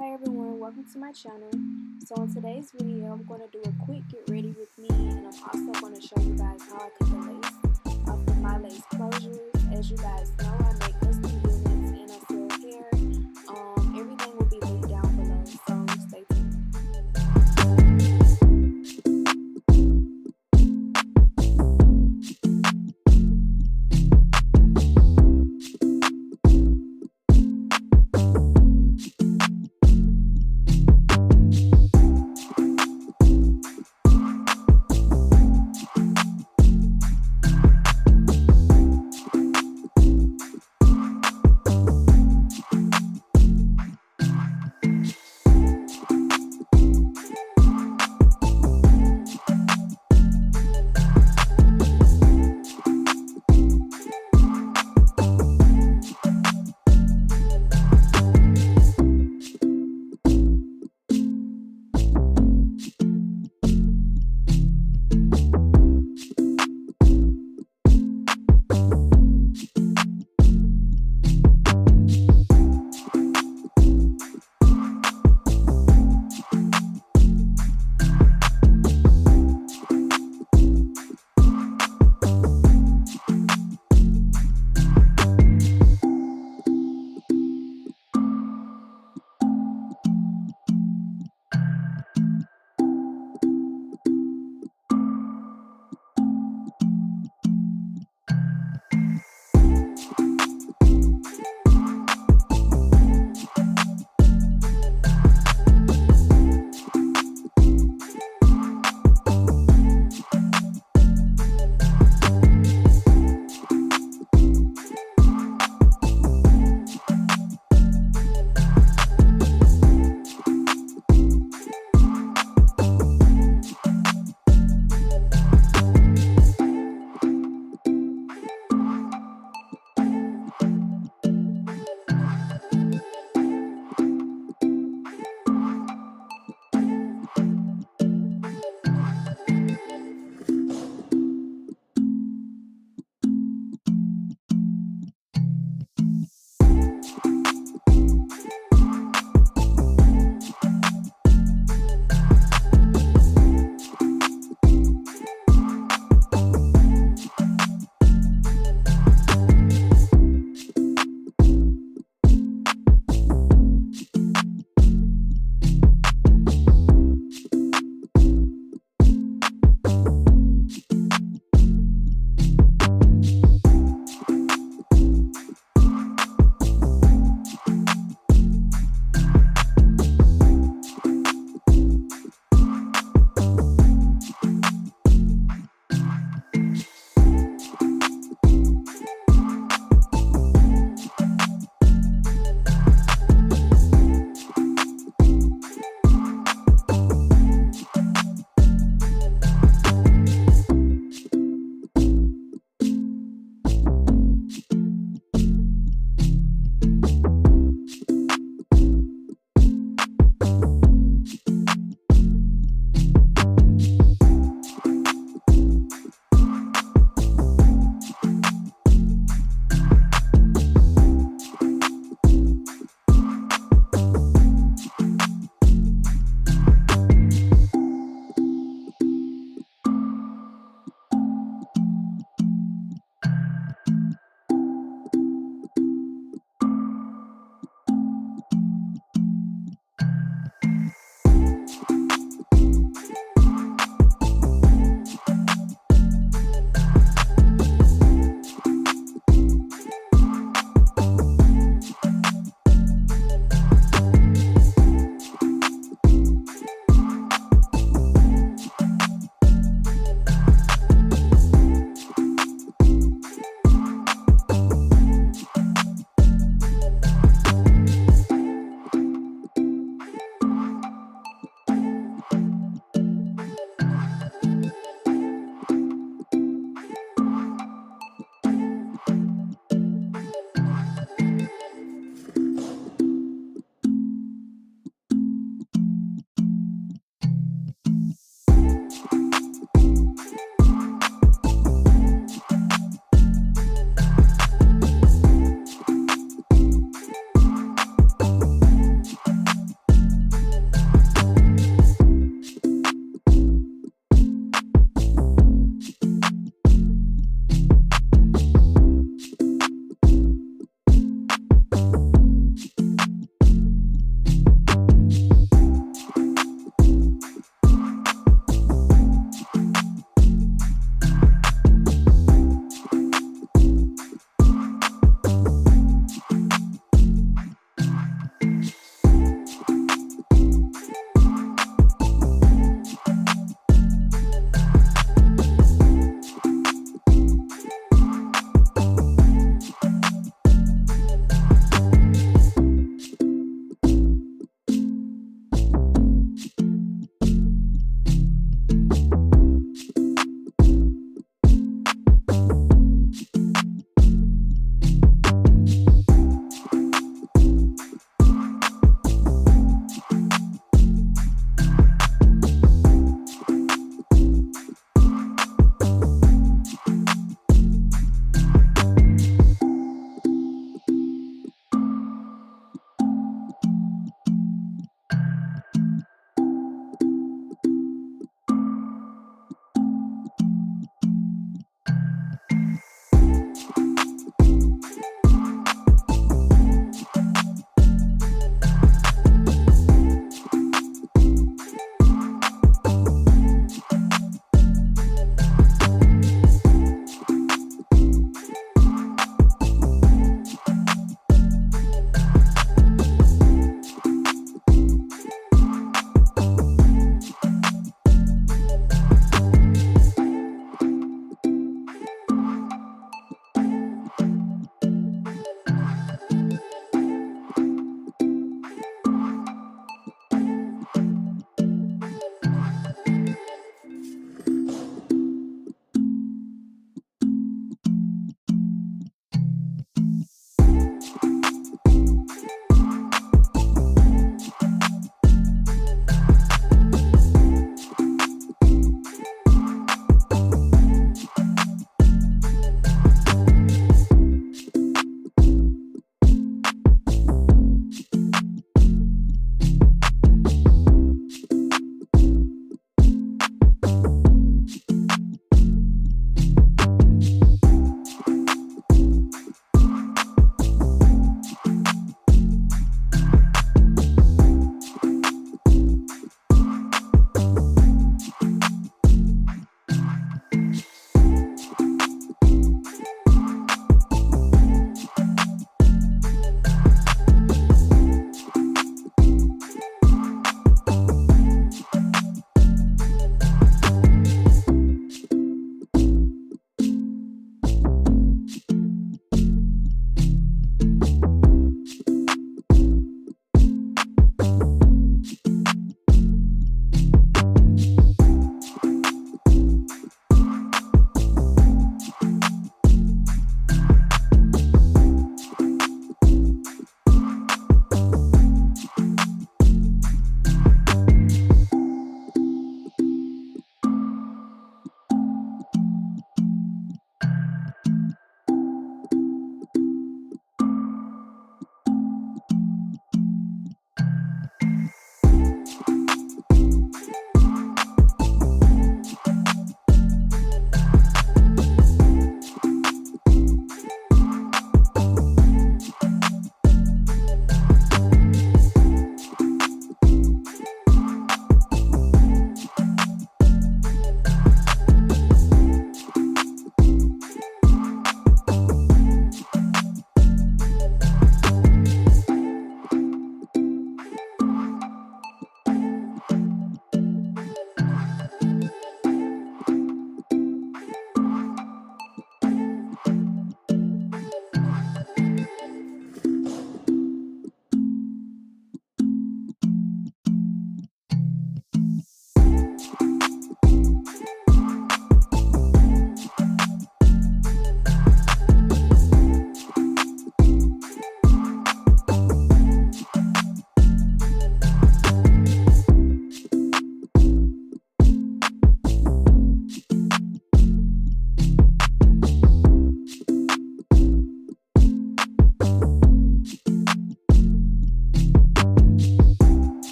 Hi everyone, welcome to my channel. So in today's video, I'm going to do a quick get ready with me, and I'm also going to show you guys how I cut the lace off of my lace closures. As you guys know, I make custom units and I sell hair. Everything will be linked down below, so stay tuned.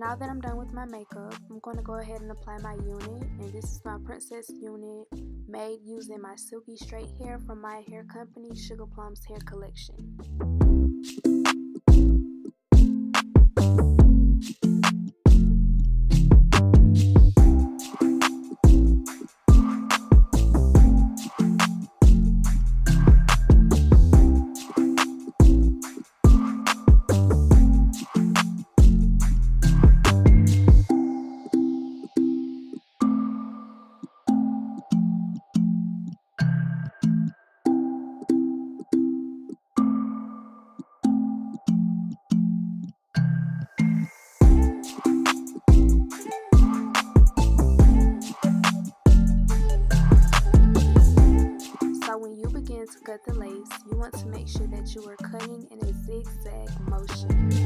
now that I'm done with my makeup, I'm going to go ahead and apply my unit. And this is my princess unit made using my silky straight hair from my hair company, SUGAPLUMS Hair Collection. So when you begin to cut the lace, you want to make sure that you are cutting in a zigzag motion.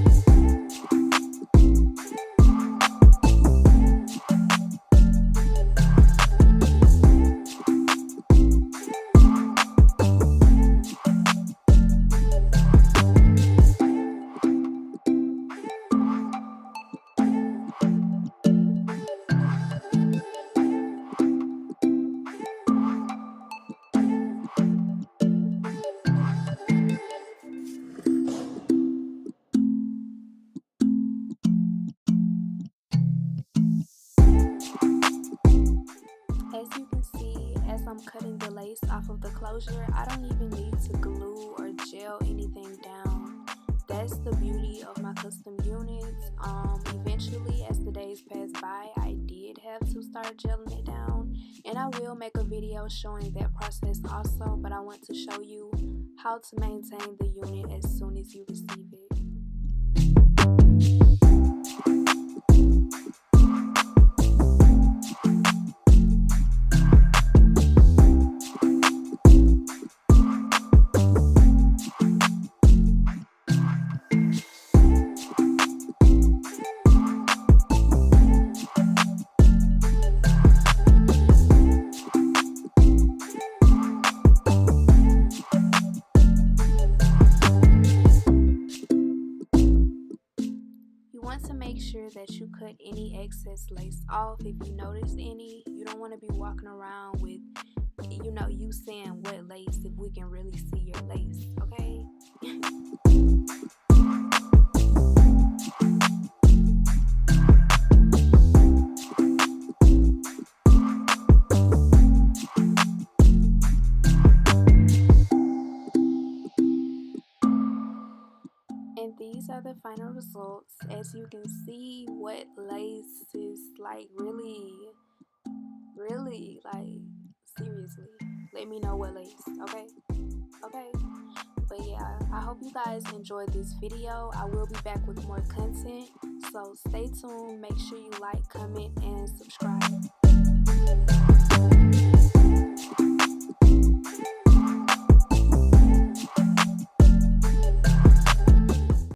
As you can see, as I'm cutting the lace off of the closure, I don't even need to glue or gel anything down. That's the beauty of my custom units. Eventually, as the days pass by, I did have to start gelling it down, and I will make a video showing that process also, but I want to show you how to maintain the unit as soon as you receive it. To make sure that you cut any excess lace off. If you notice any, you don't want to be walking around with, you saying what lace if we can really see your lace, okay? And these are the final results. As you can see, what lace is like really, like, seriously. Let me know what lace, okay? Okay? But yeah, I hope you guys enjoyed this video. I will be back with more content. So stay tuned. Make sure you like, comment, and subscribe.